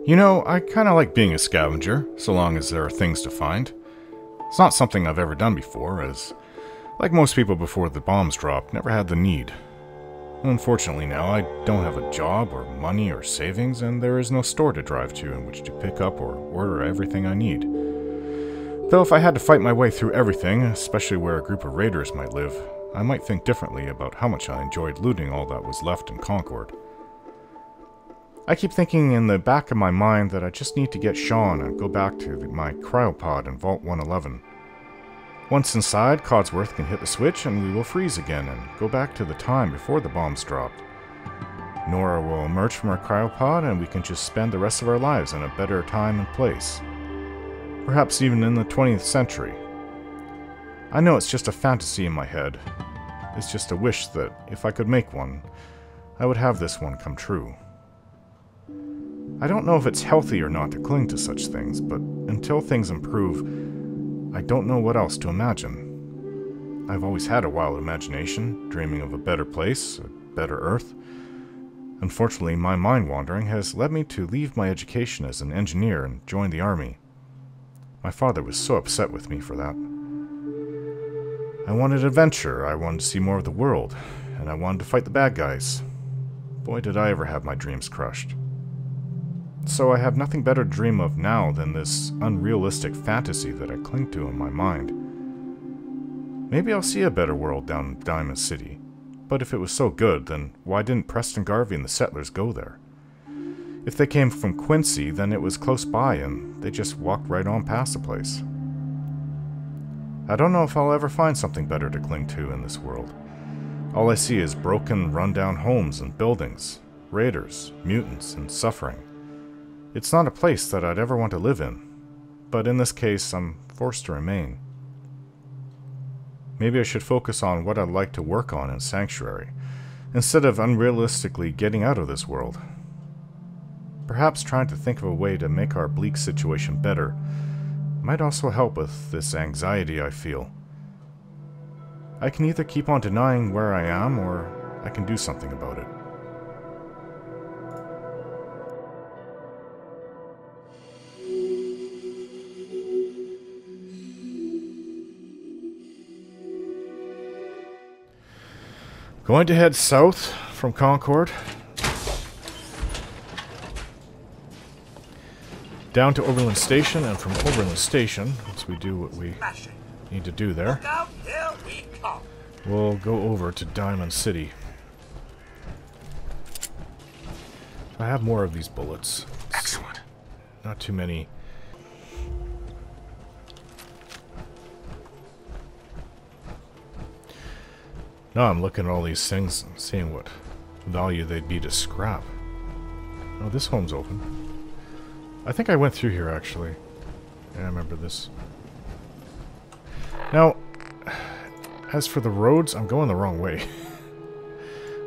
You know, I kinda like being a scavenger, so long as there are things to find. It's not something I've ever done before, as, like most people before the bombs dropped, never had the need. Unfortunately now, I don't have a job, or money, or savings, and there is no store to drive to in which to pick up or order everything I need. Though if I had to fight my way through everything, especially where a group of raiders might live, I might think differently about how much I enjoyed looting all that was left in Concord. I keep thinking in the back of my mind that I just need to get Sean and go back to my cryopod in Vault 111. Once inside, Codsworth can hit the switch and we will freeze again and go back to the time before the bombs dropped. Nora will emerge from our cryopod and we can just spend the rest of our lives in a better time and place. Perhaps even in the 20th century. I know it's just a fantasy in my head. It's just a wish that, if I could make one, I would have this one come true. I don't know if it's healthy or not to cling to such things, but until things improve, I don't know what else to imagine. I've always had a wild imagination, dreaming of a better place, a better Earth. Unfortunately, my mind wandering has led me to leave my education as an engineer and join the army. My father was so upset with me for that. I wanted adventure, I wanted to see more of the world, and I wanted to fight the bad guys. Boy, did I ever have my dreams crushed. So I have nothing better to dream of now than this unrealistic fantasy that I cling to in my mind. Maybe I'll see a better world down in Diamond City, but if it was so good, then why didn't Preston Garvey and the settlers go there? If they came from Quincy, then it was close by and they just walked right on past the place. I don't know if I'll ever find something better to cling to in this world. All I see is broken, run-down homes and buildings, raiders, mutants, and suffering. It's not a place that I'd ever want to live in, but in this case, I'm forced to remain. Maybe I should focus on what I'd like to work on in Sanctuary, instead of unrealistically getting out of this world. Perhaps trying to think of a way to make our bleak situation better might also help with this anxiety I feel. I can either keep on denying where I am, or I can do something about it. Going to head south from Concord, down to Overland Station, and from Overland Station, once we do what we need to do there, we'll go over to Diamond City. I have more of these bullets. Excellent. Not too many. Now I'm looking at all these things and seeing what value they'd be to scrap. Oh, this home's open. I think I went through here, actually. Yeah, I remember this. Now, as for the roads, I'm going the wrong way.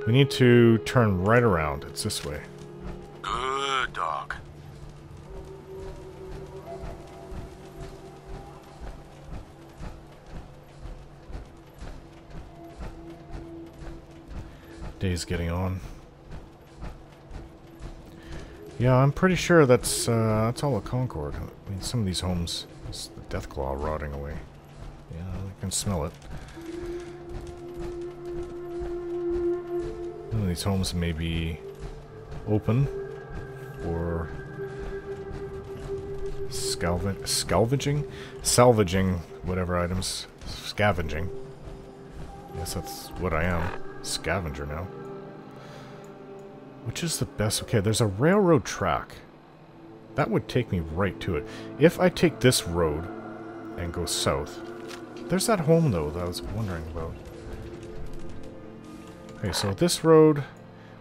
We need to turn right around. It's this way. Good dog. Day's getting on. Yeah, I'm pretty sure that's all of Concord. I mean, some of these homes, it's the Deathclaw rotting away. Yeah, I can smell it. Some of these homes may be open for salvaging whatever items. Scavenging. Yes, that's what I am. Scavenger now. Which is the best? Okay, there's a railroad track. That would take me right to it. If I take this road and go south, there's that home though that I was wondering about. Okay, so this road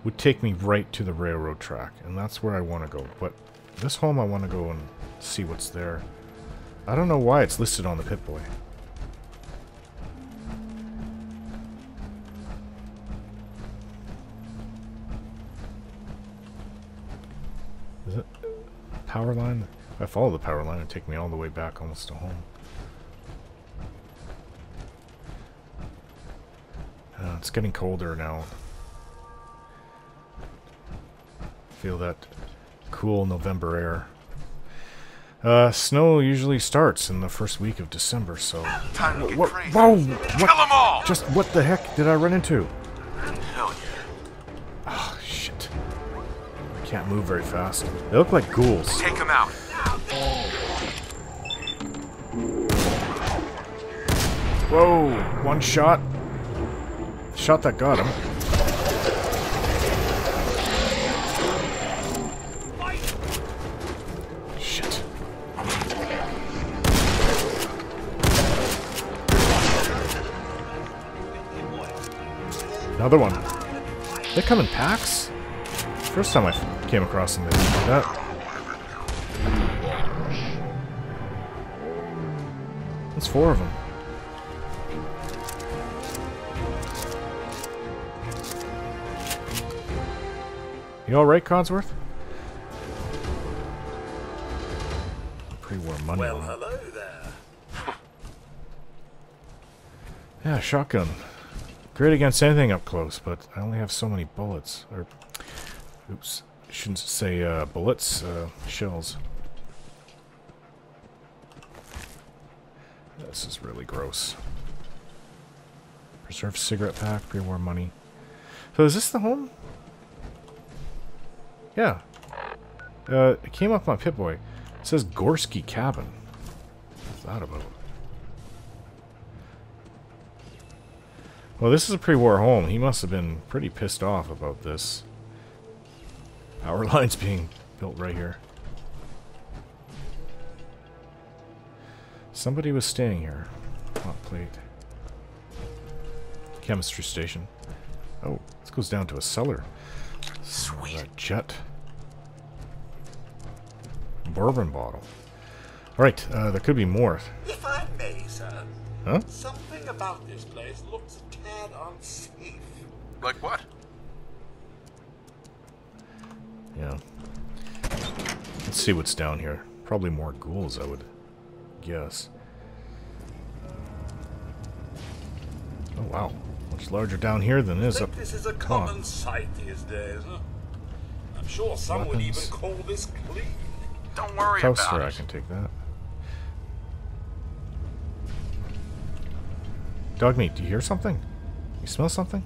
would take me right to the railroad track, and that's where I want to go. But this home I want to go and see what's there. I don't know why it's listed on the Pip-Boy. Is it power line? If I follow the power line, it'd take me all the way back almost to home. It's getting colder now. Feel that Cool November air. Snow usually starts in the first week of December, so... Time to get crazy. Whoa! Kill What? them all! Just what the heck did I run into? Hell yeah. Oh, shit. I can't move very fast. They look like ghouls. Take them out. Whoa! One shot. Shot that got him. Shit. Another one. They come in packs? First time I came across them, they didn't do that. That's 4 of them. You alright, Codsworth? Pre-war money. Well, hello there. Yeah, shotgun. Great against anything up close, but I only have so many bullets. Or, oops, I shouldn't say bullets, shells. This is really gross. Preserved cigarette pack, pre-war money. So is this the home? Yeah. It came up on Pip-Boy. It says Gorski Cabin. What's that about? Well, this is a pre-war home. He must have been pretty pissed off about this. Power lines being built right here. Somebody was staying here. Hot plate. Chemistry station. Oh, this goes down to a cellar. Sweet. Jet. Bourbon bottle. Alright, there could be more. If I may, sir. Huh? Something about this place looks a tad unsafe. Like what? Yeah. Let's see what's down here. Probably more ghouls, I would guess. Oh, wow. Much larger down here than it is I up think this is a top. common sight these days, huh? I'm sure some would even call this clean. Don't worry Toaster, about I it. can take that. Dogmeat, do you hear something? You smell something?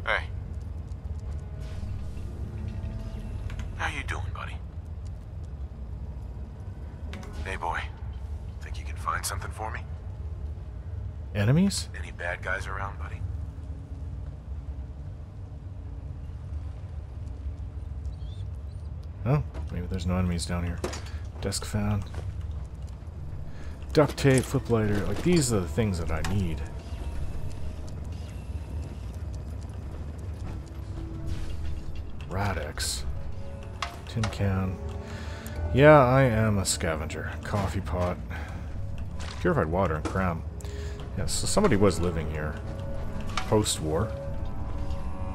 Hey. How you doing, buddy? Hey, boy. Think you can find something for me? Enemies? Any bad guys around, buddy? Oh, maybe there's no enemies down here. Desk fan. Duct tape, flip lighter. Like, these are the things that I need. Radex. Tin can. Yeah, I am a scavenger. Coffee pot. Purified water and cram. Yeah, so somebody was living here. Post-war.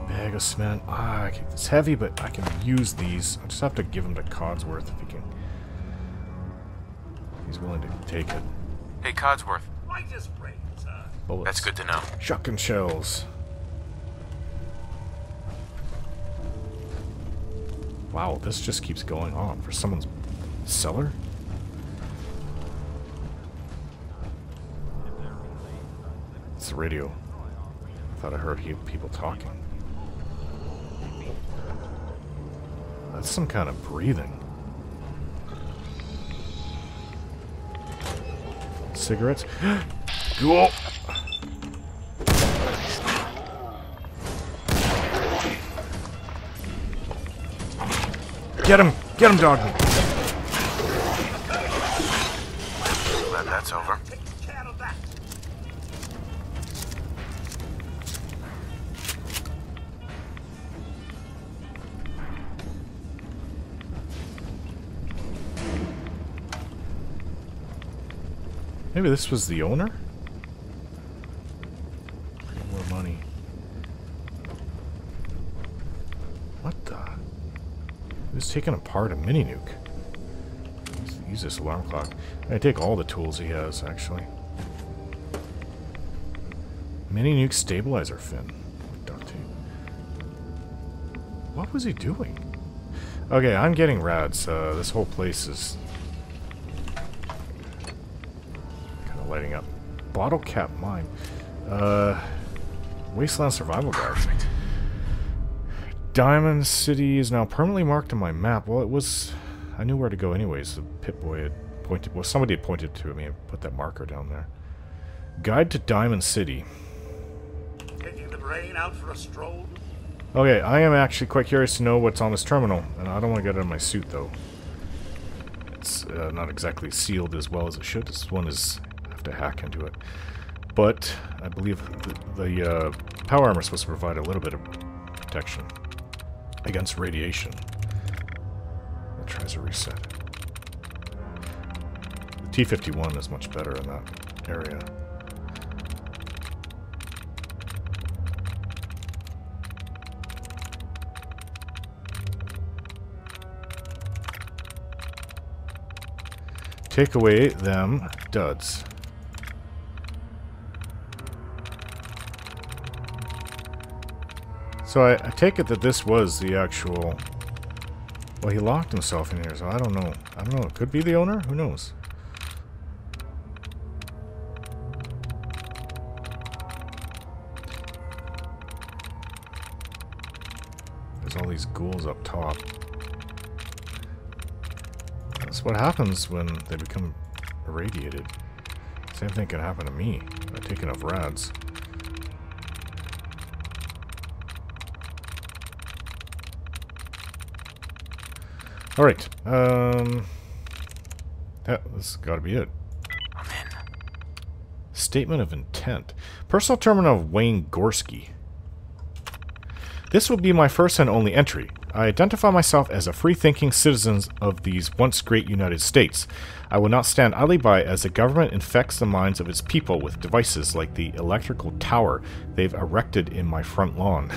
Bag of cement. Ah, it's heavy, but I can use these. I just have to give them to Codsworth if he can. He's willing to take it. Hey, Codsworth. I just prayed, sir. Bullets. That's good to know. Shotgun shells. Wow, this just keeps going on for someone's cellar? It's the radio. I thought I heard people talking. That's some kind of breathing. Cigarettes? Ghoul! Get him! Get him, dog! Glad that's over. Take care of that. Maybe this was the owner? More money. What the? He was taking apart a mini nuke. Let's use this alarm clock. I take all the tools he has, actually. Mini nuke stabilizer fin. Duct tape. What was he doing? Okay, I'm getting rads. This whole place is kind of lighting up. Bottle cap mine. Wasteland survival guide. Perfect. Diamond City is now permanently marked on my map. Well, it was... I knew where to go anyways. The Pip-Boy had pointed... Well, somebody had pointed to me and put that marker down there. Guide to Diamond City. Taking the brain out for a stroll? Okay, I am actually quite curious to know what's on this terminal. And I don't want to get it in my suit, though. It's not exactly sealed as well as it should. This one is... I have to hack into it. But I believe the power armor is supposed to provide a little bit of protection against radiation. It tries to reset. The T-51 is much better in that area. Take away them duds. So I take it that this was the actual... Well, he locked himself in here, so I don't know. I don't know. It could be the owner? Who knows? There's all these ghouls up top. That's what happens when they become irradiated. Same thing can happen to me. I take enough rads. Alright, yeah, this has got to be it. I'm in. Statement of intent. Personal terminal of Wayne Gorski. This will be my first and only entry. I identify myself as a free-thinking citizen of these once great United States. I will not stand idly by as the government infects the minds of its people with devices like the electrical tower they've erected in my front lawn.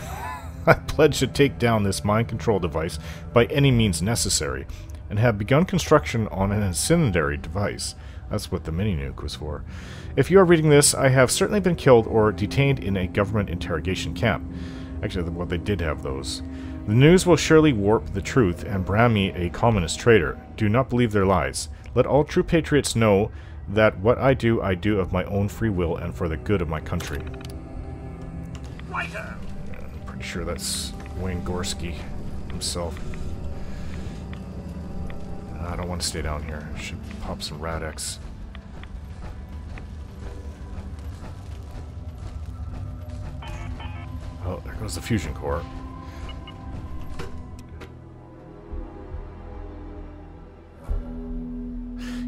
I pledge to take down this mind control device by any means necessary, and have begun construction on an incendiary device. That's what the mini-nuke was for. If you are reading this, I have certainly been killed or detained in a government interrogation camp. Actually, well, they did have those. The news will surely warp the truth and brand me a communist traitor. Do not believe their lies. Let all true patriots know that what I do of my own free will and for the good of my country. Righto. Sure that's Wayne Gorski himself. I don't want to stay down here. I should pop some Rad-X. Oh, there goes the fusion core.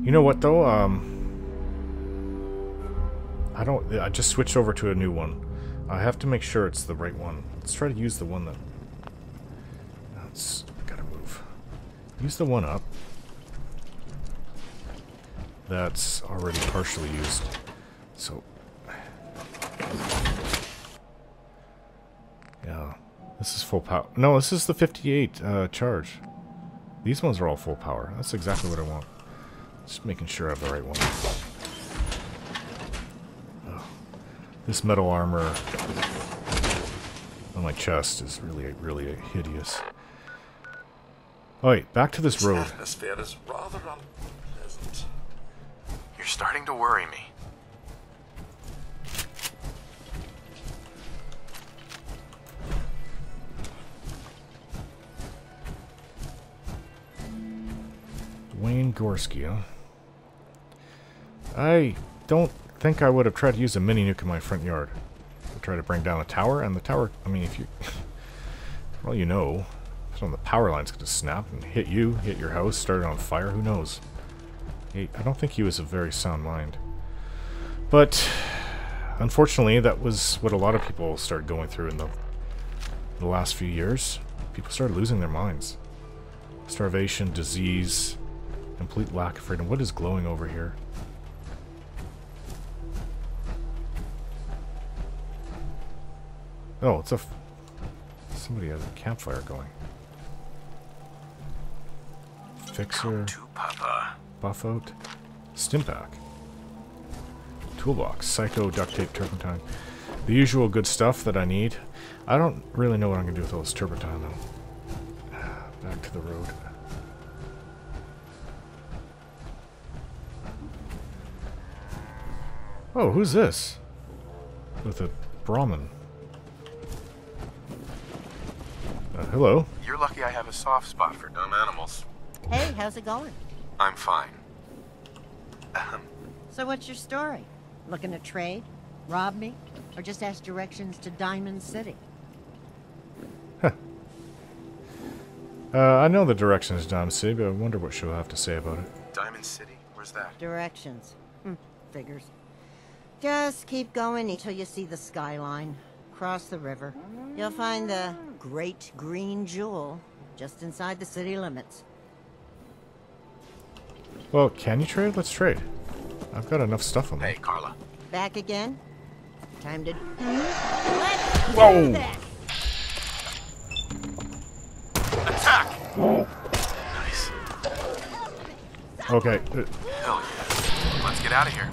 You know what though? I just switched over to a new one. I have to make sure it's the right one. Let's try to use the one that... Gotta move. Use the one up. That's already partially used. So... Yeah. This is full power. No, this is the 58 charge. These ones are all full power. That's exactly what I want. Just making sure I have the right one. This metal armor on my chest is really hideous. Alright, back to this road. This atmosphere is rather unpleasant. You're starting to worry me. Wayne Gorski, huh? I don't think I would have tried to use a mini-nuke in my front yard. To try to bring down a tower, and the tower, I mean, if you... well, you know, some of the power lines could just snap and hit you, hit your house, start it on fire, who knows? I don't think he was a very sound mind. But, unfortunately, that was what a lot of people started going through in the last few years. People started losing their minds. Starvation, disease, complete lack of freedom. What is glowing over here? Oh, it's somebody has a campfire going. Fixer, Papa. buff out, Stimpack, toolbox, psycho, duct tape, turpentine. The usual good stuff that I need. I don't really know what I'm going to do with all this turpentine though. Back to the road. Oh, who's this? With a Brahmin. Hello. You're lucky I have a soft spot for dumb animals. Hey, how's it going? I'm fine. So what's your story? Looking to trade? Rob me? Or just ask directions to Diamond City? I know the direction is Diamond City, but I wonder what she'll have to say about it. Diamond City? Where's that? Directions. Figures. Just keep going until you see the skyline. Cross the river. You'll find the Great Green Jewel just inside the city limits. Well, can you trade? Let's trade. I've got enough stuff on me. Hey, Carla. Back again? Time to... Whoa! Attack! Nice. Okay. Hell yeah. Let's get out of here.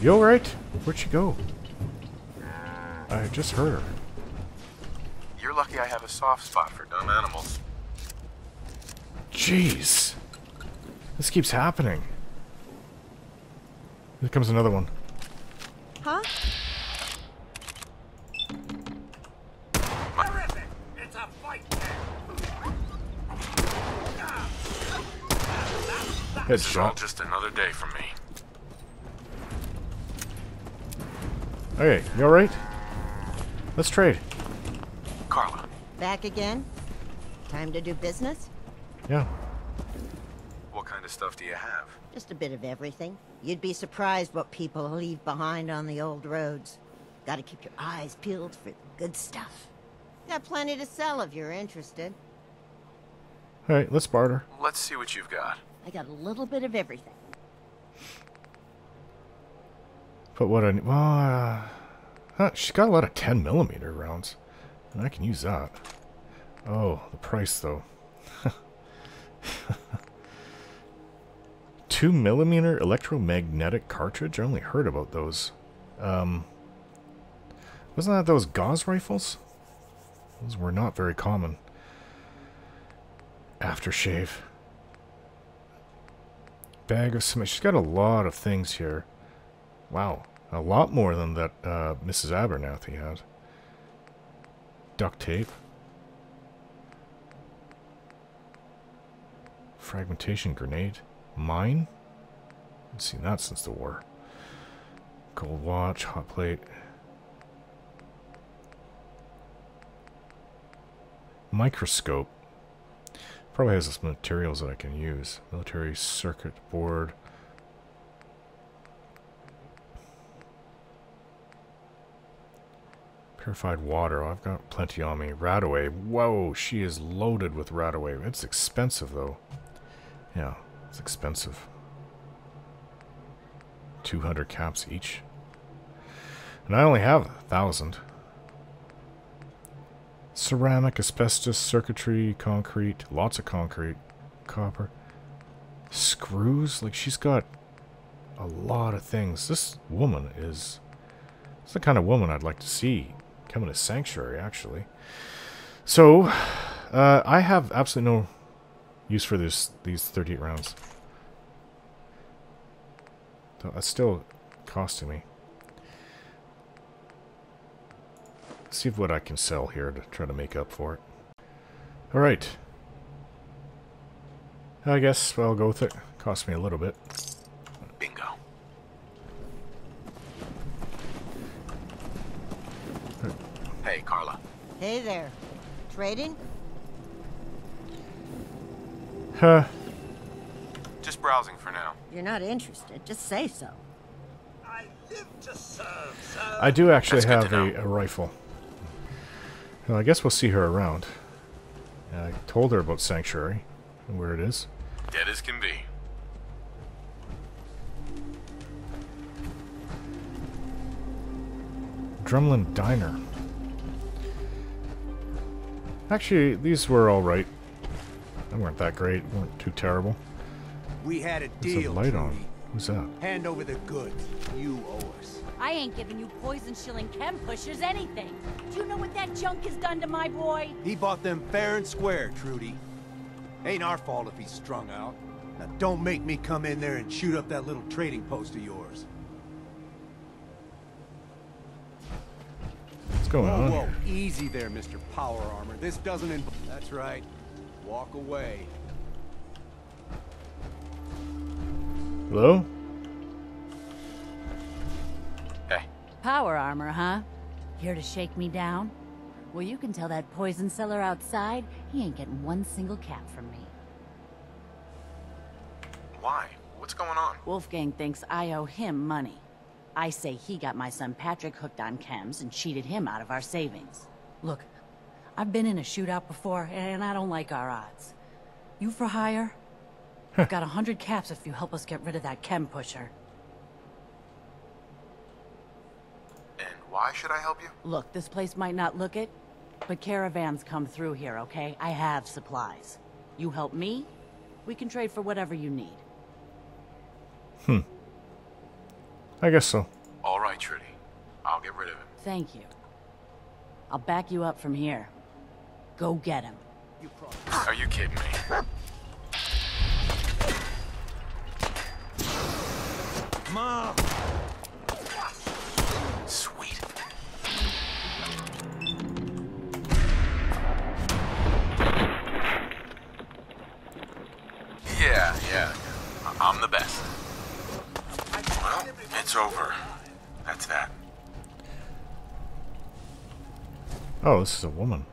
You alright? Where'd she go? I just heard her. You're lucky I have a soft spot for dumb animals. Jeez. This keeps happening. Here comes another one. Huh? Terrific! It's a fight! This is all Headshot. just another day for me. Okay, you alright? Let's trade. Carla. Back again? Time to do business? Yeah. What kind of stuff do you have? Just a bit of everything. You'd be surprised what people leave behind on the old roads. Gotta keep your eyes peeled for good stuff. Got plenty to sell if you're interested. Alright, let's barter. Let's see what you've got. I got a little bit of everything. But what I need... Well, she's got a lot of 10mm rounds. And I can use that. Oh, the price, though. 2mm electromagnetic cartridge? I only heard about those. Wasn't that those Gauss rifles? Those were not very common. Aftershave. Bag of cement. She's got a lot of things here. Wow. A lot more than that Mrs. Abernathy had. Duct tape. Fragmentation grenade. Mine? Haven't seen that since the war. Gold watch, hot plate. Microscope. Probably has some materials that I can use. Military circuit board. Purified water. Oh, I've got plenty on me. Radaway. Whoa, she is loaded with Radaway. It's expensive, though. Yeah, it's expensive. 200 caps each. And I only have 1,000. Ceramic, asbestos, circuitry, concrete. Lots of concrete. Copper. Screws. Like, she's got a lot of things. This woman is... It's the kind of woman I'd like to see come in a sanctuary, actually. So, I have absolutely no use for these 38 rounds. That's still costing me. Let's see what I can sell here to try to make up for it. Alright. I guess I'll go with it. Cost me a little bit. Bingo. Hey, Carla. Hey there. Trading? Huh. Just browsing for now. You're not interested. Just say so. I live to serve, sir. I do actually That's good have to a rifle. Well, I guess we'll see her around. I told her about Sanctuary and where it is. Dead as can be. Drumlin Diner. Actually, these were alright. They weren't that great. Weren't too terrible. We had a There's a deal, light on. Trudy. Who's that? Hand over the goods. You owe us. I ain't giving you poison-shilling chem pushers anything. Do you know what that junk has done to my boy? He bought them fair and square, Trudy. Ain't our fault if he's strung out. Now don't make me come in there and shoot up that little trading post of yours. What's going on Whoa, here? easy there, Mr. Power Armor. This doesn't involve... That's right. Walk away. Hello? Hey, Power armor, huh? Here to shake me down? Well, you can tell that poison seller outside he ain't getting one single cap from me. why? What's going on? Wolfgang thinks I owe him money. I say he got my son Patrick hooked on chems and cheated him out of our savings. Look, I've been in a shootout before, and I don't like our odds. You for hire? I've got 100 caps if you help us get rid of that chem pusher. And why should I help you? Look, this place might not look it, but caravans come through here, okay? I have supplies. You help me, we can trade for whatever you need. I guess so. All right, Trudy. I'll get rid of him. Thank you. I'll back you up from here. Go get him. Are you kidding me? Mom! Sweet. Yeah. I'm the best. Well, it's over. That's that. Oh, this is a woman.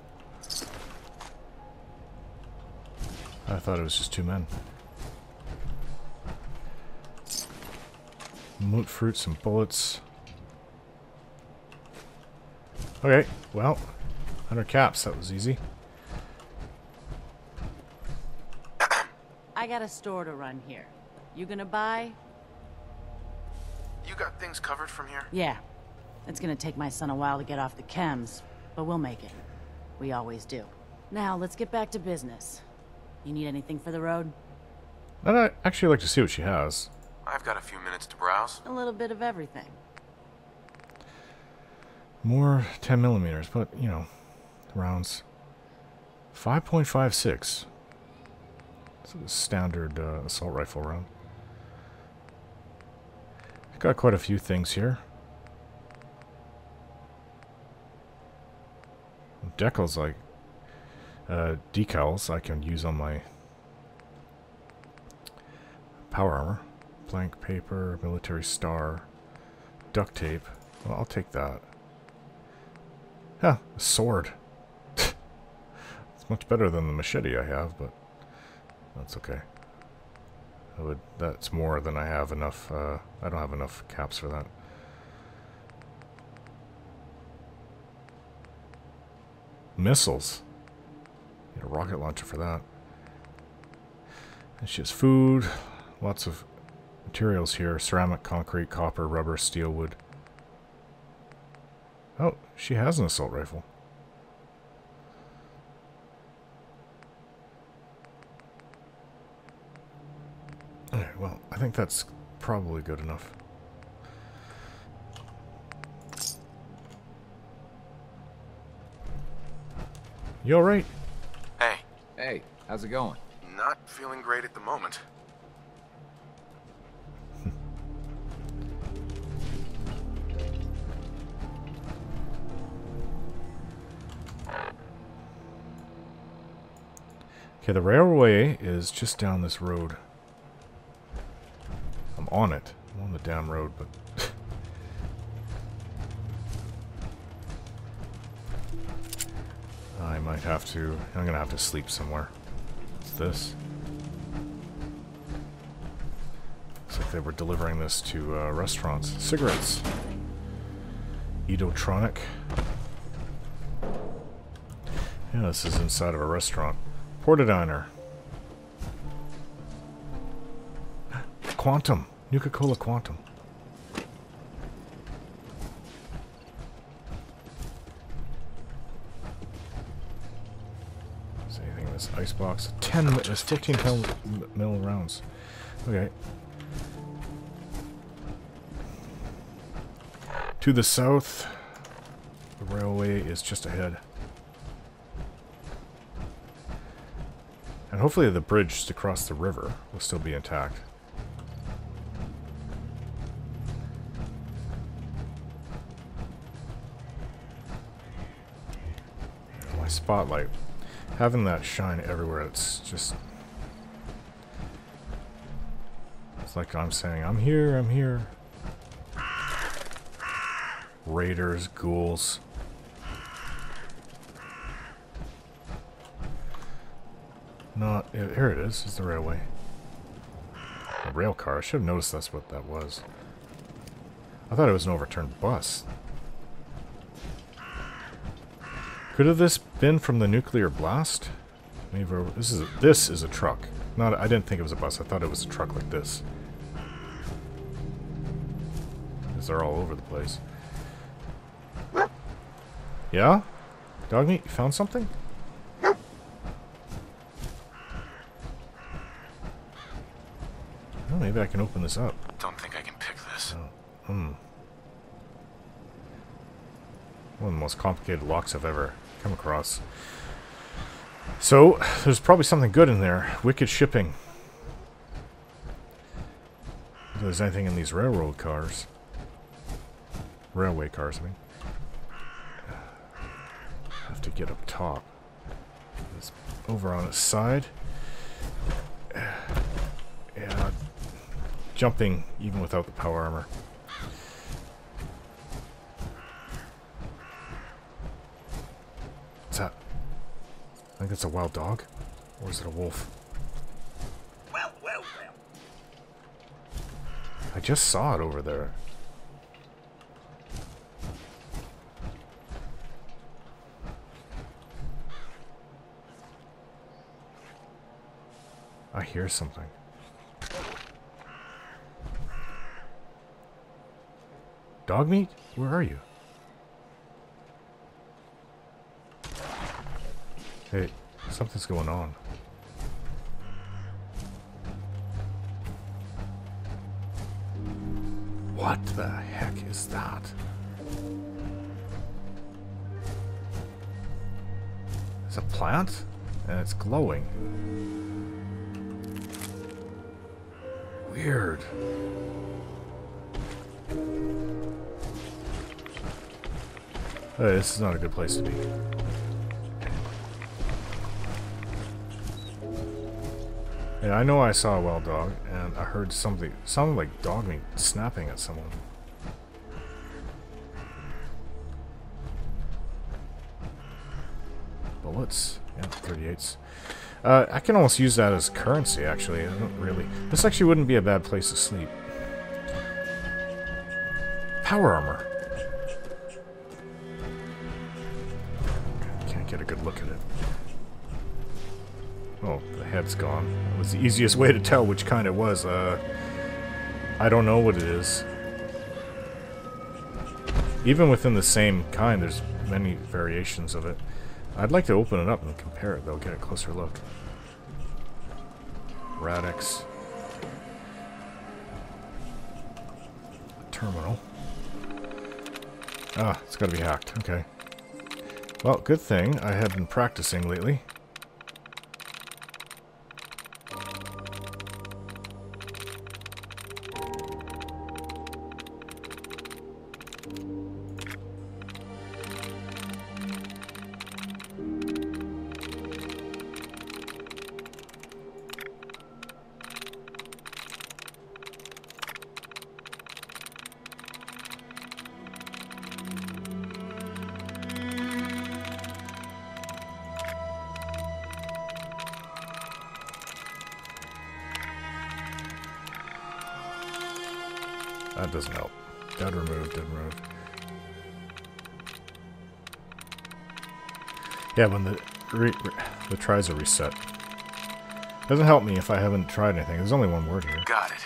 I thought it was just two men. Moot fruits and bullets. Okay, well, 100 caps, that was easy. I got a store to run here. You gonna buy? You got things covered from here? Yeah. It's gonna take my son a while to get off the chems, but we'll make it. We always do. Now, let's get back to business. You need anything for the road? I'd actually like to see what she has. I've got a few minutes to browse. A little bit of everything. More 10 millimeters, but, you know, rounds. 5.56. It's a standard assault rifle round. Got quite a few things here. Decals, like decals I can use on my power armor. Blank paper, military star, duct tape. Well, I'll take that. Huh, a sword. It's much better than the machete I have, but that's okay. That's more than I have enough. I don't have enough caps for that. Missiles. Need a rocket launcher for that. And she has food. Lots of materials here. Ceramic, concrete, copper, rubber, steel, wood. Oh, she has an assault rifle. Alright, well, I think that's probably good enough. You alright? Hey, Hey, how's it going? not feeling great at the moment. Okay, the railway is just down this road. I'm on it. I'm on the damn road, but... I might have to... I'm gonna have to sleep somewhere. What's this? Looks like they were delivering this to restaurants. Cigarettes. Edotronic. Yeah, this is inside of a restaurant. Portadiner. Quantum. Nuka-Cola Quantum. Is anything in this icebox? 10, there's 15 mil rounds. Okay. To the south, the railway is just ahead. And hopefully the bridge to cross the river will still be intact. My spotlight. Having that shine everywhere, it's just... It's like I'm saying, I'm here, I'm here. Raiders, ghouls. Not... Here it is. It's the railway. A rail car. I should have noticed that's what that was. I thought it was an overturned bus. Could have this been from the nuclear blast? Maybe this is a truck. Not. I didn't think it was a bus. I thought it was a truck like this. Because they're all over the place. Yeah? Dog meat, you found something? Oh, maybe I can open this up. Don't think I can pick this. One of the most complicated locks I've ever come across. So, there's probably something good in there. Wicked shipping. If there's anything in these railroad cars. Railway cars, I mean. Have to get up top. It's over on its side. Yeah. Jumping even without the power armor. What's that? I think it's a wild dog. Or is it a wolf? Well. I just saw it over there. I hear something. Dog meat? Where are you? Hey, something's going on. What the heck is that? It's a plant? And it's glowing. Weird. Hey, this is not a good place to be. Yeah, I know I saw a wild dog, and I heard something. It sounded like dog meat snapping at someone. Bullets. Yeah, 38s. I can almost use that as currency, actually. I don't really... This actually wouldn't be a bad place to sleep. Power armor. Can't get a good look at it. Oh, the head's gone. That was the easiest way to tell which kind it was. I don't know what it is. Even within the same kind, there's many variations of it. I'd like to open it up and compare it, though, get a closer look. Radix. Terminal. Ah, it's gotta be hacked. Okay. Well, good thing I have been practicing lately. That doesn't help. Dead removed, dead removed. Yeah, when the tries are reset. Doesn't help me if I haven't tried anything. There's only one word here. Got it.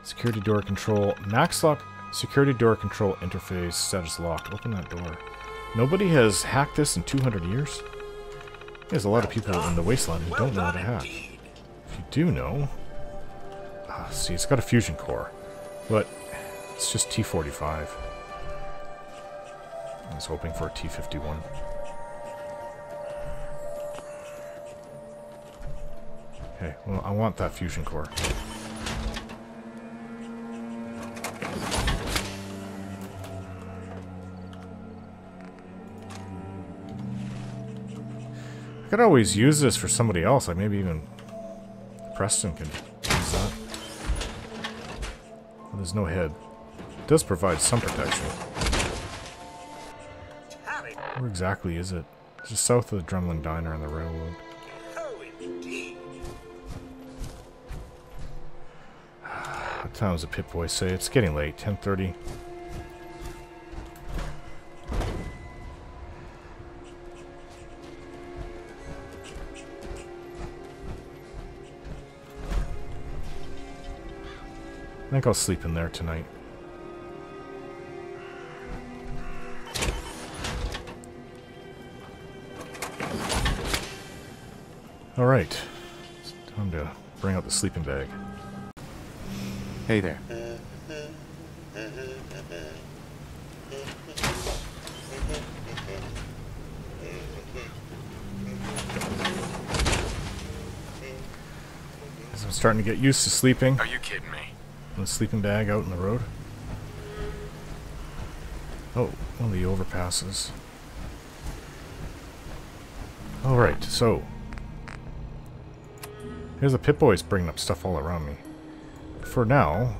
Security door control. Max lock. Security door control interface. Status locked. Open that door. Nobody has hacked this in 200 years? There's a lot of people in the wasteland who don't know how to hack. If you do know... See, it's got a fusion core, but it's just T45. I was hoping for a T51. Okay, well, I want that fusion core. I could always use this for somebody else, like maybe even Preston could use that. Well, there's no head. It does provide some protection. Where exactly is it? It's just south of the Drumlin Diner and the railroad. What time does the Pit Boy say? It's getting late. 10:30. I think I'll sleep in there tonight. Alright. It's time to bring out the sleeping bag. Hey there. As I'm starting to get used to sleeping. Are you kidding me? The sleeping bag out in the road. Oh, one of the overpasses. Alright, so. Here's the Pit Boys bringing up stuff all around me. For now.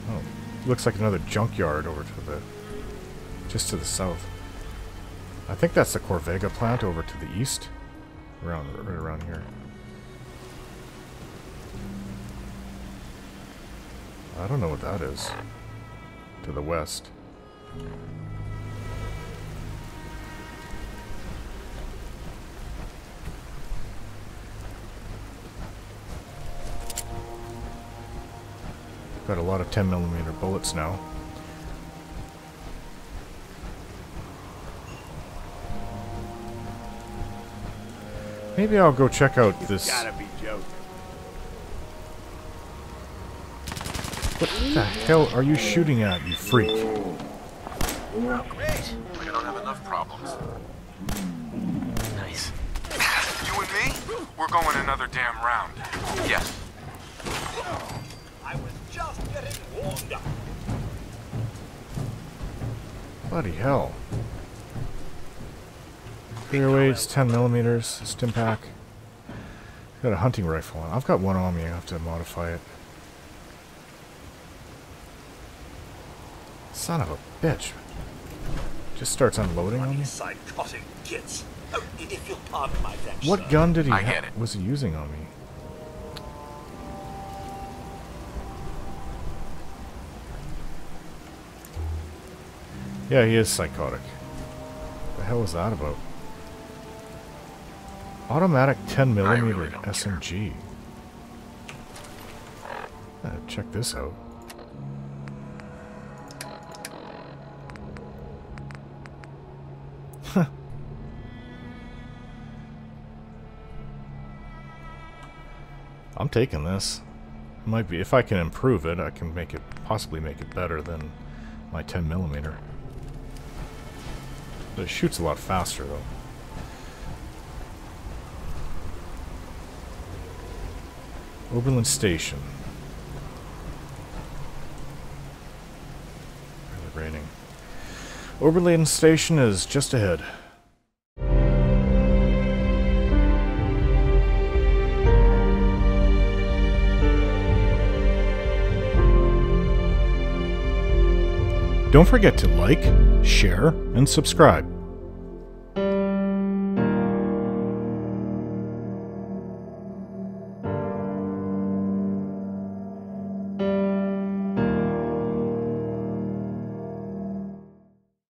Oh, looks like another junkyard over to the. Just to the south. I think that's the Corvega plant over to the east. Right around here. I don't know what that is. To the west. Got a lot of 10mm bullets now. Maybe I'll go check out this. Gotta be joking. What the hell are you shooting at, you freak? Great. We don't have enough problems. Nice. You and me? We're going another damn round. Yes. I was just getting warmed up. Bloody hell. Clear weights, 10mm, stim pack. Got a hunting rifle on. I've got one on me, I have to modify it. Son of a bitch. Just starts unloading on me. Psychotic kids. Oh, if you'll pardon my French, What gun did he I get it. was he using on me? Yeah, he is psychotic. What the hell was that about? Automatic 10mm really don't SMG. Check this out. I'm taking this. Might be, if I can improve it, I can make it, possibly make it better than my 10mm. But it shoots a lot faster though. Oberlin Station. Really raining. Oberlin Station is just ahead. Don't forget to like, share, and subscribe.